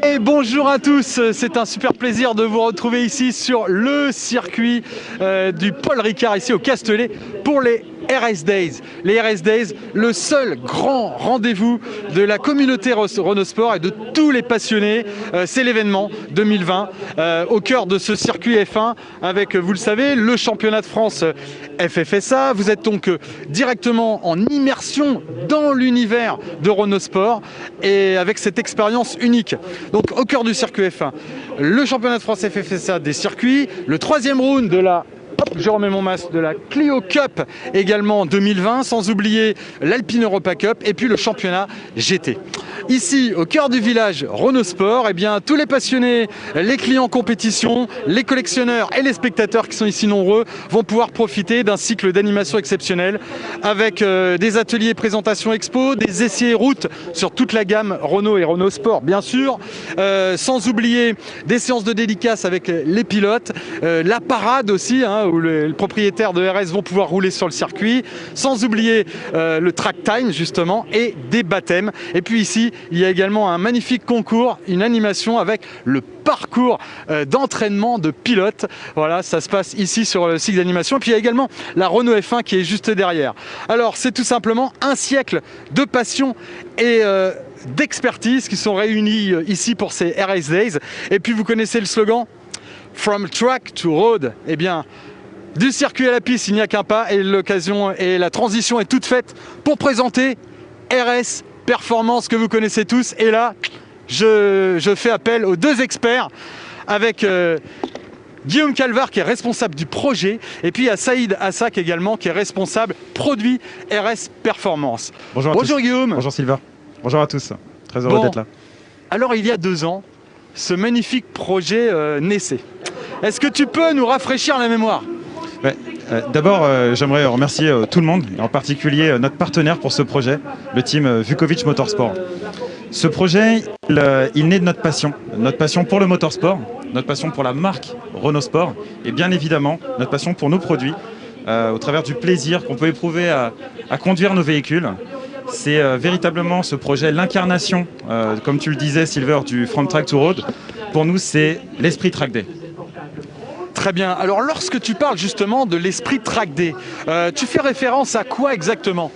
Et bonjour à tous, c'est un super plaisir de vous retrouver ici sur le circuit du Paul Ricard, ici au Castellet, pour les RS Days. Les RS Days, le seul grand rendez-vous de la communauté Renault Sport et de tous les passionnés. C'est l'événement 2020 au cœur de ce circuit F1 avec, vous le savez, le championnat de France FFSA. Vous êtes donc directement en immersion dans l'univers de Renault Sport et avec cette expérience unique. Donc au cœur du circuit F1, le championnat de France FFSA des circuits, le troisième round de la je remets mon masque, de la Clio Cup également 2020, sans oublier l'Alpine Europa Cup et puis le championnat GT. Ici, au cœur du village Renault Sport, eh bien, tous les passionnés, les clients compétition, les collectionneurs et les spectateurs qui sont ici nombreux vont pouvoir profiter d'un cycle d'animation exceptionnel avec des ateliers présentation expo, des essais routes sur toute la gamme Renault et Renault Sport, bien sûr, sans oublier des séances de dédicaces avec les pilotes, la parade aussi, où les propriétaires de RS vont pouvoir rouler sur le circuit, sans oublier le track time justement et des baptêmes. Et puis ici, il y a également un magnifique concours, une animation avec le parcours d'entraînement de pilotes. Voilà, ça se passe ici sur le cycle d'animation. Puis il y a également la Renault F1 qui est juste derrière. Alors c'est tout simplement un siècle de passion et d'expertise qui sont réunis ici pour ces RS Days. Et puis vous connaissez le slogan From track to road. Eh bien, du circuit à la piste, il n'y a qu'un pas et l'occasion et la transition est toute faite pour présenter RS Performance que vous connaissez tous. Et là, je fais appel aux deux experts avec Guillaume Calvar qui est responsable du projet et puis à Saïd Assak également qui est responsable produit RS Performance. Bonjour à Bonjour tous. Guillaume. Bonjour Sylvain. Bonjour à tous. Très heureux d'être là. Alors il y a 2 ans, ce magnifique projet naissait. Est-ce que tu peux nous rafraîchir la mémoire ? Ouais. D'abord, j'aimerais remercier tout le monde, et en particulier notre partenaire pour ce projet, le team Vukovic Motorsport. Ce projet, il naît de notre passion pour le motorsport, notre passion pour la marque Renault Sport et bien évidemment notre passion pour nos produits, au travers du plaisir qu'on peut éprouver à conduire nos véhicules. C'est véritablement ce projet, l'incarnation, comme tu le disais Silver, du From Track to Road. Pour nous, c'est l'esprit Track Day. Très bien. Alors lorsque tu parles justement de l'esprit Track Day, tu fais référence à quoi exactement ?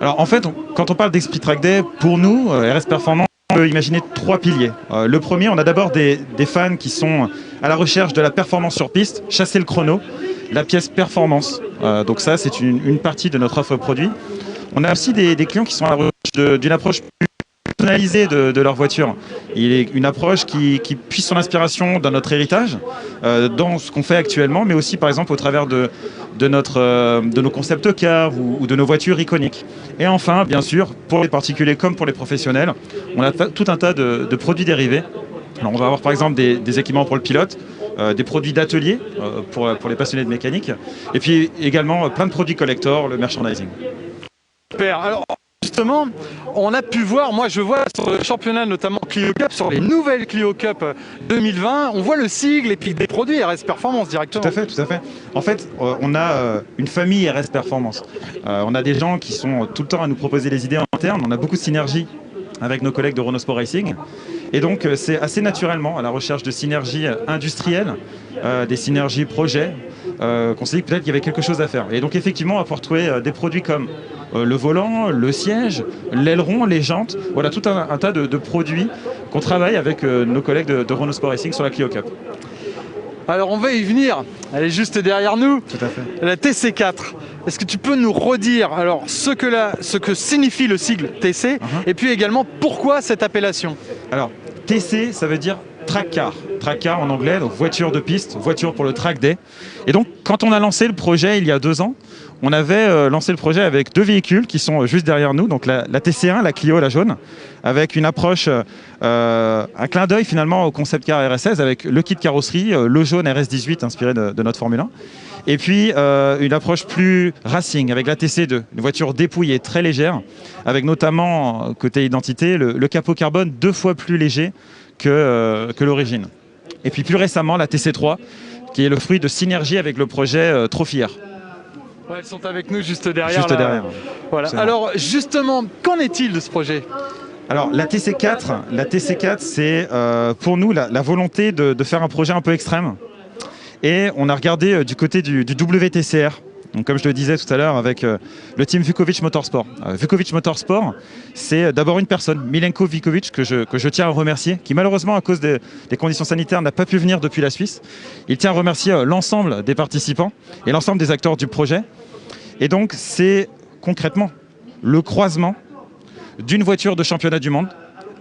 Alors en fait, quand on parle d'esprit Track Day, pour nous, RS Performance, on peut imaginer 3 piliers. Le premier, on a d'abord des fans qui sont à la recherche de la performance sur piste, chasser le chrono, la pièce performance. Donc ça, c'est une partie de notre offre produit. On a aussi des clients qui sont à la recherche d'une approche plus personnalisée de leur voiture. Il est une approche qui puise son inspiration dans notre héritage, dans ce qu'on fait actuellement, mais aussi par exemple au travers de nos concept cars ou de nos voitures iconiques. Et enfin, bien sûr, pour les particuliers comme pour les professionnels, on a tout un tas de produits dérivés. Alors on va avoir par exemple des équipements pour le pilote, des produits d'atelier pour les passionnés de mécanique, et puis également plein de produits collector, le merchandising. Super. Alors justement, on a pu voir, moi je vois sur le championnat notamment Clio Cup, sur les nouvelles Clio Cup 2020, on voit le sigle et puis des produits RS Performance directement. Tout à fait, tout à fait. En fait, on a une famille RS Performance. On a des gens qui sont tout le temps à nous proposer des idées en interne, on a beaucoup de synergie avec nos collègues de Renault Sport Racing. Et donc c'est assez naturellement à la recherche de synergies industrielles, des synergies projets, qu'on s'est dit que peut-être qu'il y avait quelque chose à faire. Et donc effectivement, on va pouvoir trouver des produits comme le volant, le siège, l'aileron, les jantes, voilà tout un tas de produits qu'on travaille avec nos collègues de Renault Sport Racing sur la Clio Cup. Alors on va y venir, elle est juste derrière nous, Tout à fait. la TC4. Est-ce que tu peux nous redire alors ce que signifie le sigle TC et puis également pourquoi cette appellation ? Alors TC, ça veut dire track car. Track car en anglais, donc voiture de piste, voiture pour le track day. Et donc quand on a lancé le projet il y a 2 ans, on avait lancé le projet avec 2 véhicules qui sont juste derrière nous, donc la TC1, la Clio, la jaune, avec une approche, un clin d'œil finalement au concept car RS16 avec le kit carrosserie, le jaune RS18 inspiré de notre Formule 1. Et puis une approche plus racing avec la TC2, une voiture dépouillée, très légère, avec notamment, côté identité, le capot carbone 2 fois plus léger que l'origine. Et puis plus récemment, la TC3, qui est le fruit de synergie avec le projet Trophy R. Ouais, elles sont avec nous juste derrière. Juste derrière. Voilà. Alors justement, qu'en est-il de ce projet? Alors la TC4, c'est pour nous la volonté de faire un projet un peu extrême. Et on a regardé du côté du WTCR. Donc, comme je le disais tout à l'heure avec le team Vukovic Motorsport. Vukovic Motorsport, c'est d'abord une personne, Milenko Vukovic, que je tiens à remercier, qui malheureusement à cause des conditions sanitaires n'a pas pu venir depuis la Suisse. Il tient à remercier l'ensemble des participants et l'ensemble des acteurs du projet. Et donc c'est concrètement le croisement d'une voiture de championnat du monde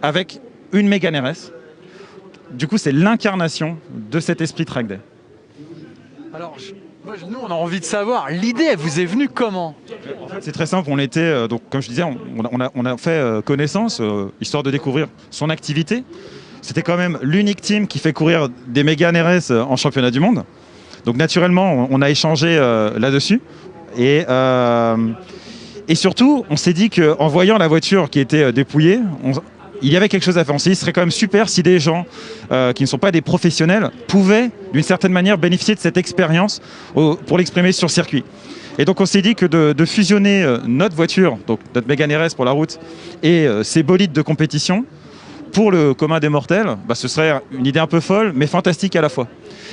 avec une Mégane RS. Du coup c'est l'incarnation de cet esprit track day. Alors, nous, on a envie de savoir, l'idée, elle vous est venue comment? En fait, c'est très simple. On était, donc, comme je disais, on a fait connaissance, histoire de découvrir son activité. C'était quand même l'unique team qui fait courir des Mégane RS en championnat du monde. Donc, naturellement, on a échangé là-dessus. Et surtout, on s'est dit qu'en voyant la voiture qui était dépouillée, il y avait quelque chose à faire. On s'est dit ce serait quand même super si des gens qui ne sont pas des professionnels pouvaient, d'une certaine manière, bénéficier de cette expérience pour l'exprimer sur circuit. Et donc on s'est dit que de fusionner notre voiture, donc notre Mégane RS pour la route, et ces bolides de compétition, pour le commun des mortels, ce serait une idée un peu folle, mais fantastique à la fois.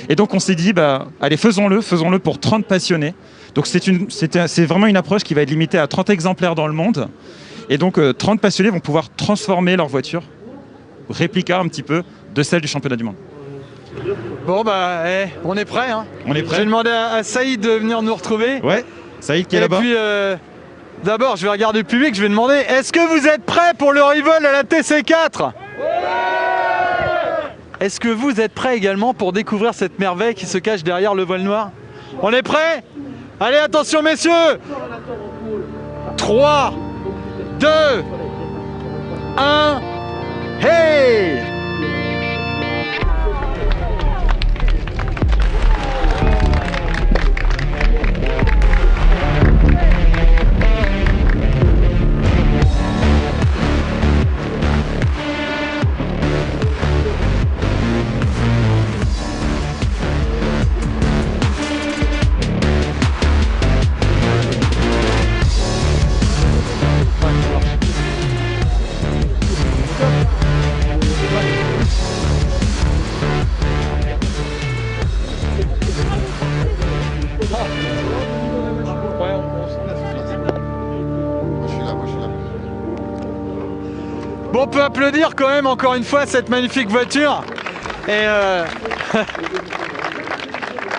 Et donc on s'est dit, allez, faisons-le pour 30 passionnés. Donc c'est vraiment une approche qui va être limitée à 30 exemplaires dans le monde. Et donc 30 passionnés vont pouvoir transformer leur voiture, réplica un petit peu de celle du championnat du monde. Bon on est prêt. Hein. On est prêt. Je vais demander à Saïd de venir nous retrouver. Ouais, Saïd qui est là-bas. Et puis d'abord je vais regarder le public, je vais demander, est-ce que vous êtes prêts pour le rival à la TC4? Est-ce que vous êtes prêts également pour découvrir cette merveille qui se cache derrière le voile noir? On est prêts? Allez, attention messieurs! 3, 2, 1, hey! Bon, on peut applaudir quand même encore une fois cette magnifique voiture. Et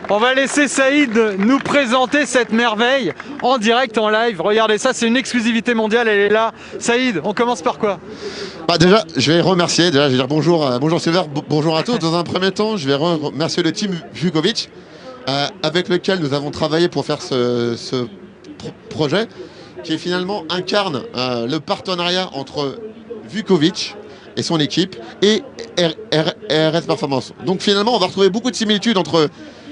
on va laisser Saïd nous présenter cette merveille en direct, en live. Regardez ça, c'est une exclusivité mondiale, elle est là. Saïd, on commence par quoi? Déjà, je vais remercier, je vais dire bonjour Silver, bonjour à tous. Dans un premier temps, je vais remercier le team Vukovic avec lequel nous avons travaillé pour faire ce projet qui finalement incarne le partenariat entre Vukovic et son équipe et RS Performance. Donc finalement, on va retrouver beaucoup de similitudes entre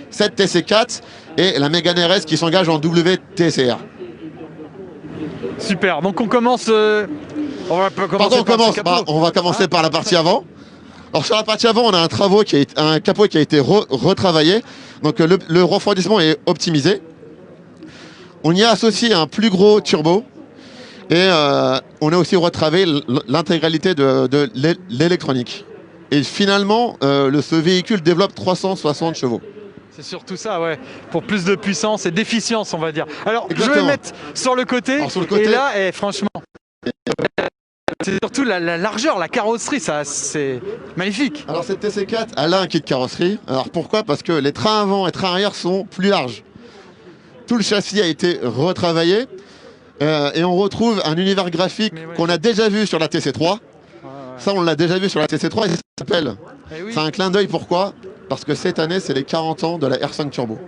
cette TC4 et la Mégane RS qui s'engage en WTCR. Super, donc on commence... on va commencer par la partie avant. Alors sur la partie avant, on a un capot qui a été retravaillé. Donc le refroidissement est optimisé. On y a associé un plus gros turbo. Et on a aussi retravaillé l'intégralité de l'électronique. Et finalement, ce véhicule développe 360 chevaux. C'est surtout ça, ouais. Pour plus de puissance et d'efficience, on va dire. Alors, exactement. Je vais mettre sur le côté. Alors, sur le côté, et là, franchement, c'est surtout la largeur, la carrosserie, ça, c'est magnifique. Alors cette TC4, elle a un kit carrosserie. Alors pourquoi? Parce que les trains avant et trains arrière sont plus larges. Tout le châssis a été retravaillé. Et on retrouve un univers graphique qu'on a déjà vu sur la TC3. Ça, on l'a déjà vu sur la TC3 et ça s'appelle. C'est un clin d'œil, pourquoi? Parce que cette année, c'est les 40 ans de la R5 Turbo.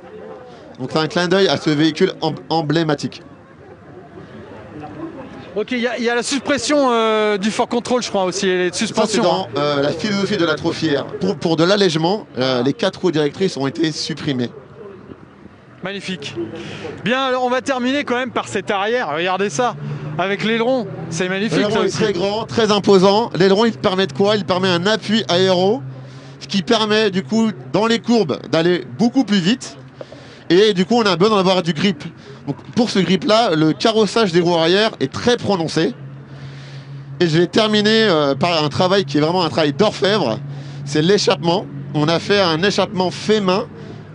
Donc c'est un clin d'œil à ce véhicule emblématique. Ok, il y a la suppression du Ford Control, je crois aussi, les suspensions. Ça, c'est dans la philosophie de la Trophy R. Pour de l'allègement, les 4 roues directrices ont été supprimées. Magnifique. Bien, alors on va terminer quand même par cet arrière. Regardez ça, avec l'aileron. C'est magnifique. L'aileron est très grand, très imposant. L'aileron, il permet de quoi? Il permet un appui aéro, ce qui permet du coup, dans les courbes, d'aller beaucoup plus vite. Et du coup, on a besoin d'avoir du grip. Donc, pour ce grip-là, le carrossage des roues arrière est très prononcé. Et je vais terminer par un travail qui est vraiment un travail d'orfèvre. C'est l'échappement. On a fait un échappement fait main.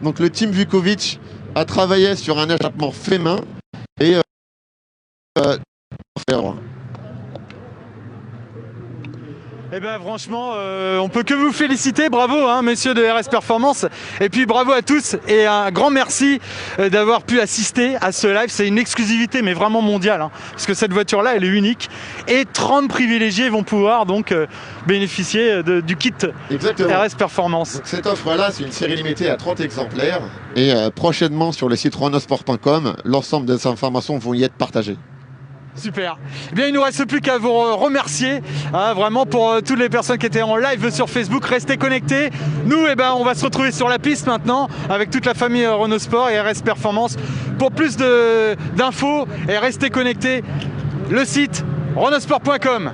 Donc le team Vukovic a travaillé sur un échappement fait main. Et orfèvre. Eh bien franchement, on peut que vous féliciter, bravo hein, messieurs de RS Performance, et puis bravo à tous et un grand merci d'avoir pu assister à ce live. C'est une exclusivité mais vraiment mondiale, hein, parce que cette voiture-là elle est unique et 30 privilégiés vont pouvoir donc bénéficier du kit Exactement. RS Performance. Donc, cette offre-là, c'est une série limitée à 30 exemplaires et prochainement sur le site renaultsport.com, l'ensemble des informations vont y être partagées. Super. Eh bien, il ne nous reste plus qu'à vous remercier hein, vraiment pour toutes les personnes qui étaient en live sur Facebook. Restez connectés. Nous, eh ben, on va se retrouver sur la piste maintenant avec toute la famille Renault Sport et RS Performance pour plus d'infos et restez connectés. Le site renaultsport.com.